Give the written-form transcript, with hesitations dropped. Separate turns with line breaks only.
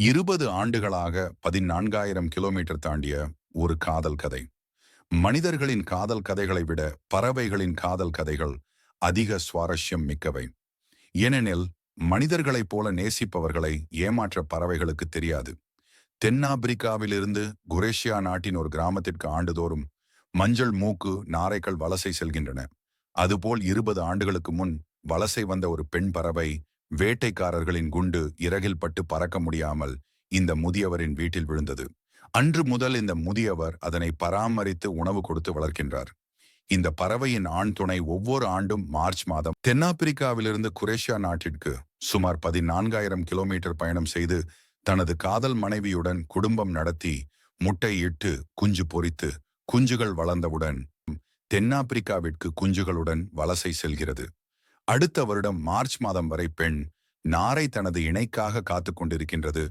20 ஆண்டுகளாக 14,000 கிலோமீட்டர் தாண்டிய ஒரு காதல் கதை. மனிதர்களின் காதல் கதைகளை விட பறவைகளின் காதல் கதைகள் அதிக சுவாரஸ்யம் மிக்கவை. ஏனெனில் மனிதர்களைப் போல நேசிப்பவர்களை ஏமாற்ற பறவைகளுக்கு தெரியாது. தென்னாப்பிரிக்காவிலிருந்து குரேஷியா நாட்டின் ஒரு கிராமத்திற்கு ஆண்டுதோறும் மஞ்சள் மூக்கு நாரைகள் வலசை செல்கின்றன. அதுபோல் 20 ஆண்டுகளுக்கு முன் வலசை வந்த ஒரு பெண் பறவை வேட்டைக்காரர்களின் குண்டு இறகில் பட்டு பறக்க முடியாமல் இந்த முதியவரின் வீட்டில் விழுந்தது. அன்று முதல் இந்த முதியவர் அதனை பராமரித்து உணவு கொடுத்து வளர்க்கின்றார். இந்த பறவையின் ஆண் துணை ஒவ்வொரு ஆண்டும் மார்ச் மாதம் தென்னாப்பிரிக்காவிலிருந்து குரேஷியா நாட்டிற்கு சுமார் 14,000 கிலோமீட்டர் பயணம் செய்து தனது காதல் மனைவியுடன் குடும்பம் நடத்தி முட்டையிட்டு குஞ்சு பொரித்து குஞ்சுகள் வளர்ந்தவுடன் தென்னாப்பிரிக்காவிற்கு குஞ்சுகளுடன் வலசை செல்கிறது. அடுத்த வருடம் மார்ச் மாதம் வரை பெண் நாரை தனது இணைக்காக காத்து கொண்டிருக்கின்றது.